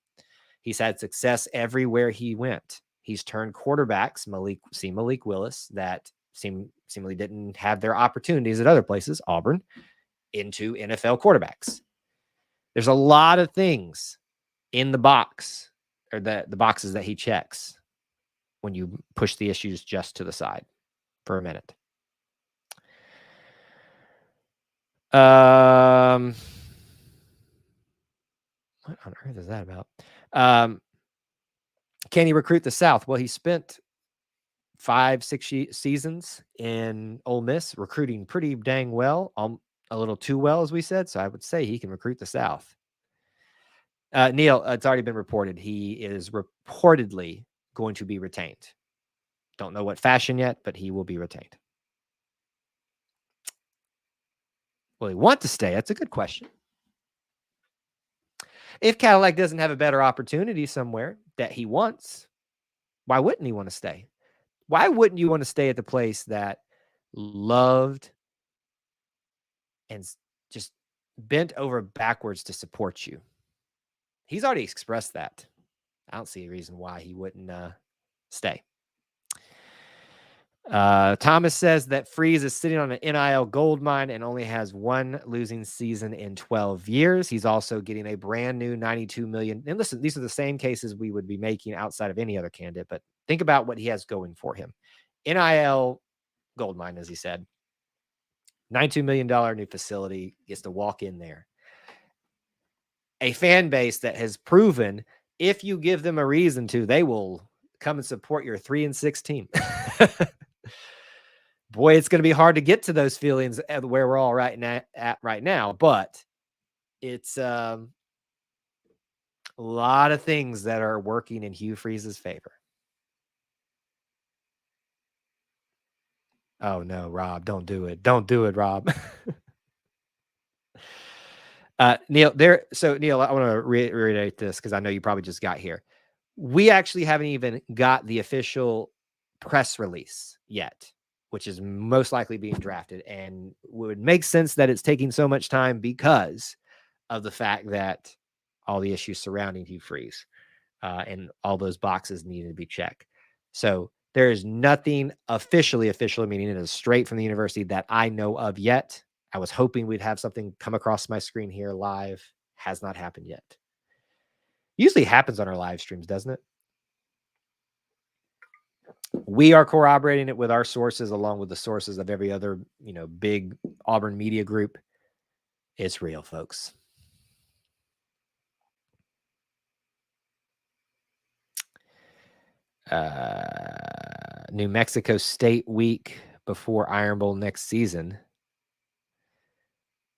He's had success everywhere he went. He's turned quarterbacks, Malik Willis, that seemingly didn't have their opportunities at other places, Auburn, into NFL quarterbacks. There's a lot of things in the box, or the boxes that he checks when you push the issues just to the side for a minute. What on earth is that about? Can he recruit the South? Well, he spent 5-6 seasons in Ole Miss recruiting pretty dang well, a little too well, as we said. So I would say he can recruit the South. Neil, it's already been reported. He is reportedly going to be retained. Don't know what fashion yet, but he will be retained. Will he want to stay? That's a good question. If Cadillac doesn't have a better opportunity somewhere that he wants, why wouldn't he want to stay? Why wouldn't you want to stay at the place that loved and just bent over backwards to support you? He's already expressed that. I don't see a reason why he wouldn't stay. Thomas says that Freeze is sitting on an NIL gold mine and only has one losing season in 12 years. He's also getting a brand new $92 million. And listen, these are the same cases we would be making outside of any other candidate, but think about what he has going for him. NIL gold mine, as he said, $92 million new facility, gets to walk in there. A fan base that has proven if you give them a reason to, they will come and support your 3-6 team. Boy, it's going to be hard to get to those feelings at where we're all right now, but it's a lot of things that are working in Hugh Freeze's favor. Oh no, Rob, don't do it. Don't do it, Rob. Neil, Neil, I want to reiterate this because I know you probably just got here. We actually haven't even got the official press release yet, which is most likely being drafted, and would make sense that it's taking so much time because of the fact that all the issues surrounding Hugh Freeze and all those boxes needed to be checked. So there is nothing officially, meaning it is straight from the university that I know of yet. I was hoping we'd have something come across my screen here live. Has not happened yet. Usually happens on our live streams, doesn't it? We are corroborating it with our sources, along with the sources of every other, big Auburn media group. It's real, folks. New Mexico State week before Iron Bowl next season.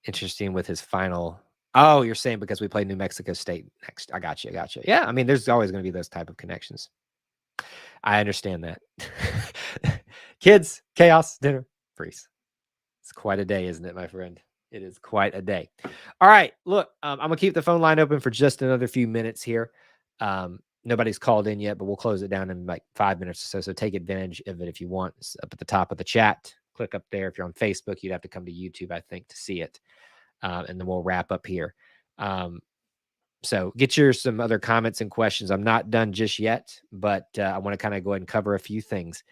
Interesting with his final. Oh, you're saying because we play New Mexico State next. I got you. Yeah, I mean, there's always going to be those type of connections. I understand that. Kids, chaos, dinner, Freeze. It's quite a day, isn't it, my friend? It is quite a day. All right, look, I'm going to keep the phone line open for just another few minutes here. Nobody's called in yet, but we'll close it down in like 5 minutes or so. So take advantage of it if you want. It's up at the top of the chat. Click up there. If you're on Facebook, you'd have to come to YouTube, I think, to see it. And then we'll wrap up here. So get some other comments and questions. I'm not done just yet, but I want to kind of go ahead and cover a few things.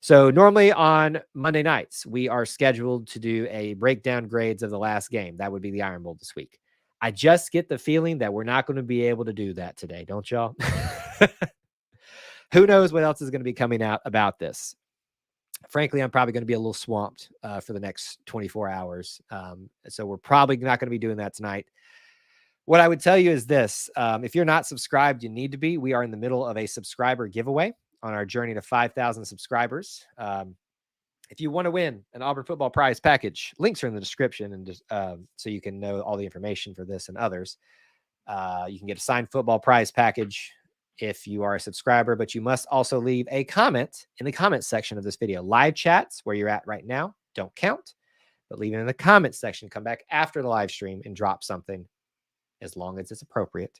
So normally on Monday nights, we are scheduled to do a breakdown grades of the last game. That would be the Iron Bowl this week. I just get the feeling that we're not going to be able to do that today. Don't y'all? Who knows what else is going to be coming out about this? Frankly, I'm probably going to be a little swamped for the next 24 hours. So we're probably not going to be doing that tonight. What I would tell you is this. If you're not subscribed, you need to be. We are in the middle of a subscriber giveaway on our journey to 5,000 subscribers. if you want to win an Auburn football prize package, links are in the description, and just so you can know all the information for this and others. You can get a signed football prize package if you are a subscriber, but you must also leave a comment in the comment section of this video. Live chats where you're at right now don't count, but leave it in the comment section. Come back after the live stream and drop something, as long as it's appropriate,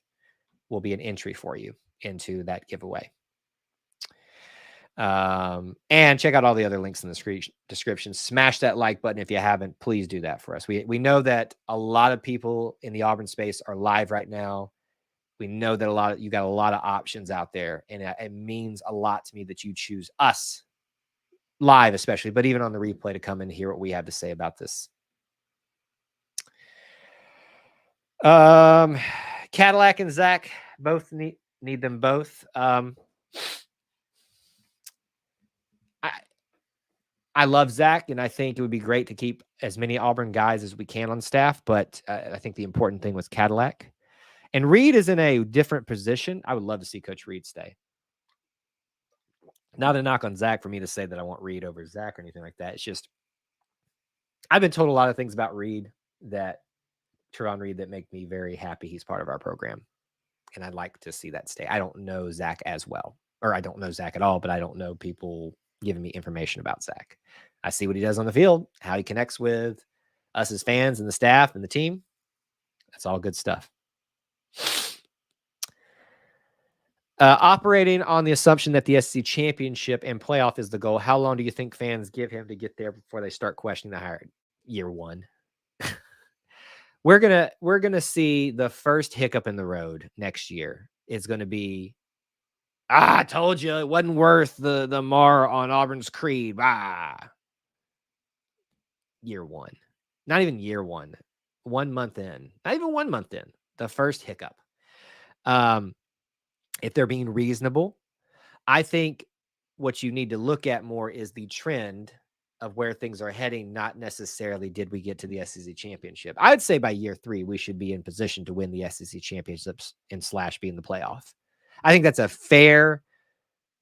will be an entry for you into that giveaway. And check out all the other links in the description. Smash that like button if you haven't. Please do that for us. We know that a lot of people in the Auburn space are live right now. We know that you got a lot of options out there, and it means a lot to me that you choose us live, especially, but even on the replay, to come and hear what we have to say about this. Cadillac and Zach both need them both. I love Zach, and I think it would be great to keep as many Auburn guys as we can on staff, but I think the important thing was Cadillac. And Reed is in a different position. I would love to see Coach Reed stay. Not a knock on Zach for me to say that I want Reed over Zach or anything like that. It's just, I've been told a lot of things about Reed, that Teron Reed, that make me very happy he's part of our program. And I'd like to see that stay. I don't know Zach as well, or I don't know Zach at all, but I don't know people giving me information about Zach. I see what he does on the field, how he connects with us as fans and the staff and the team. That's all good stuff. Operating on the assumption that the SEC championship and playoff is the goal, how long do you think fans give him to get there before they start questioning the hire? Year one. We're gonna see the first hiccup in the road next year. It's gonna be, I told you it wasn't worth the mar on Auburn's creed. Year one. Not even year one. 1 month in. Not even 1 month in. The first hiccup. If they're being reasonable, I think what you need to look at more is the trend of where things are heading, not necessarily did we get to the SEC championship. I'd say by year 3, we should be in position to win the SEC championships and / be in the playoff. I think that's a fair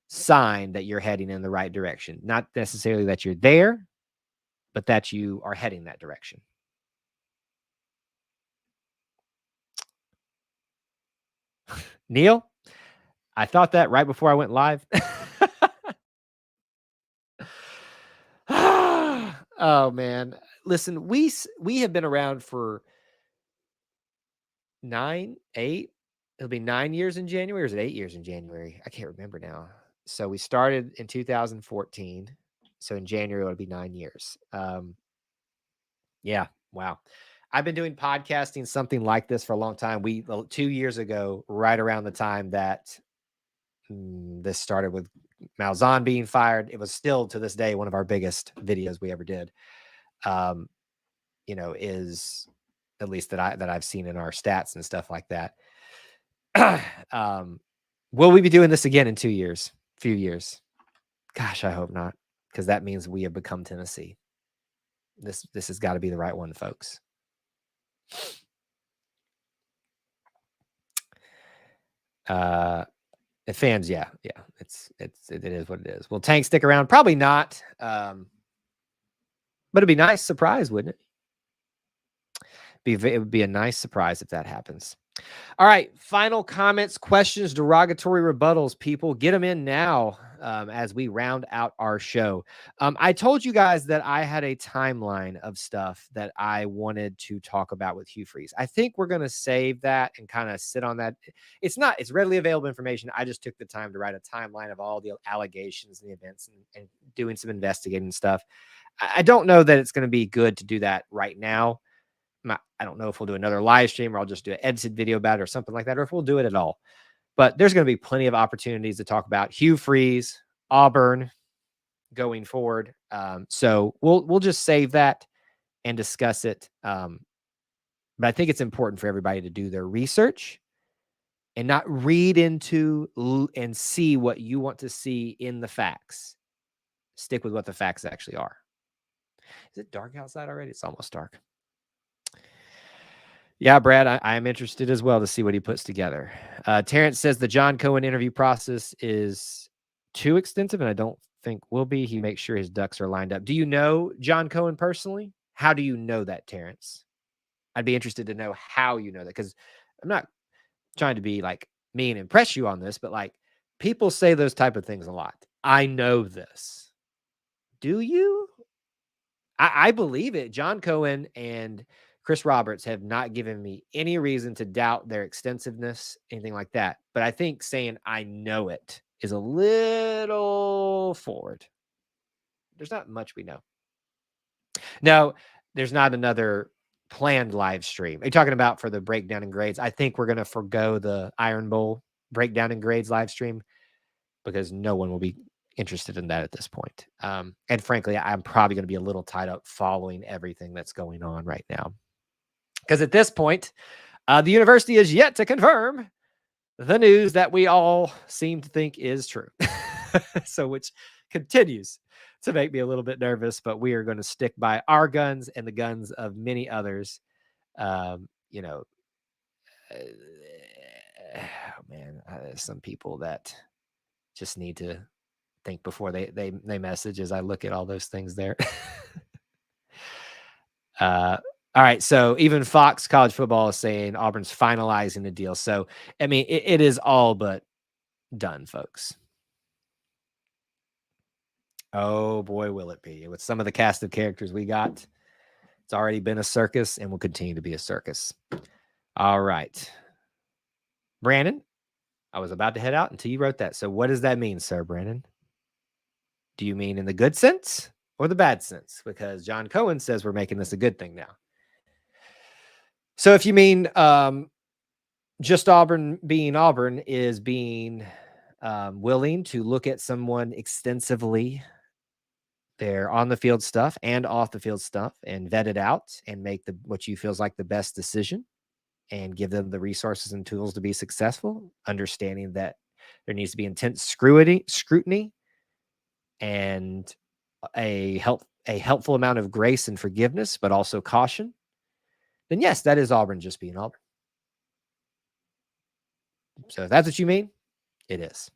sign that you're heading in the right direction. Not necessarily that you're there, but that you are heading that direction. Neil, I thought that right before I went live. Oh, man. Listen, we have been around for 9, 8. It'll be 9 years in January, or is it 8 years in January? I can't remember now. So we started in 2014. So in January, it'll be 9 years. Yeah. Wow. I've been doing podcasting, something like this, for a long time. 2 years ago, right around the time that this started with Malzahn being fired, it was still to this day one of our biggest videos we ever did. Is at least that I've seen in our stats and stuff like that. Will we be doing this again in 2 years? Few years? Gosh, I hope not, because that means we have become Tennessee. This has got to be the right one, folks. Fans, yeah, it is what it is. Will Tank stick around? Probably not. But it'd be a nice surprise, wouldn't it? It would be a nice surprise if that happens. All right, final comments, questions, derogatory rebuttals. People, get them in now as we round out our show. I told you guys that I had a timeline of stuff that I wanted to talk about with Hugh Freeze. I think we're going to save that and kind of sit on that. It's readily available information. I just took the time to write a timeline of all the allegations and the events and doing some investigating stuff. I don't know that it's going to be good to do that right now. I don't know if we'll do another live stream, or I'll just do an edited video about it or something like that, or if we'll do it at all. But there's going to be plenty of opportunities to talk about Hugh Freeze, Auburn going forward. So we'll just save that and discuss it. But I think it's important for everybody to do their research and not read into and see what you want to see in the facts. Stick with what the facts actually are. Is it dark outside already? It's almost dark. Yeah, Brad, I am interested as well to see what he puts together. Terrence says the John Cohen interview process is too extensive, and I don't think will be. He makes sure his ducks are lined up. Do you know John Cohen personally? How do you know that, Terrence? I'd be interested to know how you know that, because I'm not trying to be like me and impress you on this, but like people say those type of things a lot. I know this. Do you? I believe it. John Cohen and Chris Roberts have not given me any reason to doubt their extensiveness, anything like that. But I think saying I know it is a little forward. There's not much we know. No, there's not another planned live stream. Are you talking about for the breakdown and grades? I think we're going to forgo the Iron Bowl breakdown and grades live stream because no one will be interested in that at this point. And frankly, I'm probably going to be a little tied up following everything that's going on right now. Because at this point, the university is yet to confirm the news that we all seem to think is true. So which continues to make me a little bit nervous, but we are going to stick by our guns and the guns of many others. You know, man, some people that just need to think before they message, as I look at all those things there. All right. So even Fox College Football is saying Auburn's finalizing the deal. So, I mean, it is all but done, folks. Oh boy, will it be. With some of the cast of characters we got, it's already been a circus and will continue to be a circus. All right. Brandon, I was about to head out until you wrote that. So what does that mean, sir, Brandon? Do you mean in the good sense or the bad sense? Because John Cohen says we're making this a good thing now. So if you mean just Auburn being Auburn is being willing to look at someone extensively, their on the field stuff and off the field stuff, and vet it out and make what you feels like the best decision and give them the resources and tools to be successful, understanding that there needs to be intense scrutiny and a helpful amount of grace and forgiveness, but also caution, then yes, that is Auburn just being Auburn. So if that's what you mean, it is.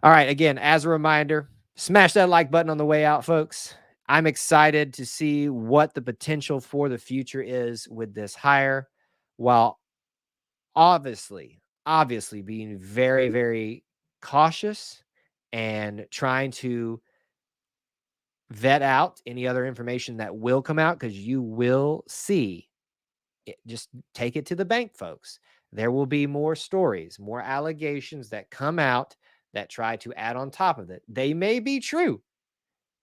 All right. Again, as a reminder, smash that like button on the way out, folks. I'm excited to see what the potential for the future is with this hire, while obviously being very, very cautious and trying to vet out any other information that will come out, because you will see it. Just take it to the bank, folks. There will be more stories, more allegations that come out that try to add on top of it. They may be true,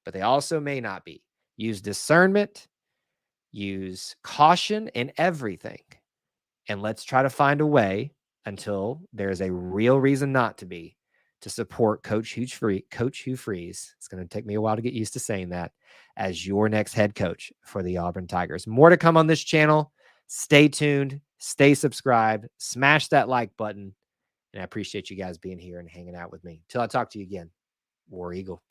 but they also may not be. Use discernment, use caution in everything. And let's try to find a way, until there's a real reason not to be, to support Coach Hugh Freeze. It's going to take me a while to get used to saying that, as your next head coach for the Auburn Tigers. More to come on this channel. Stay tuned, stay subscribed, smash that like button. And I appreciate you guys being here and hanging out with me. Till I talk to you again, War Eagle.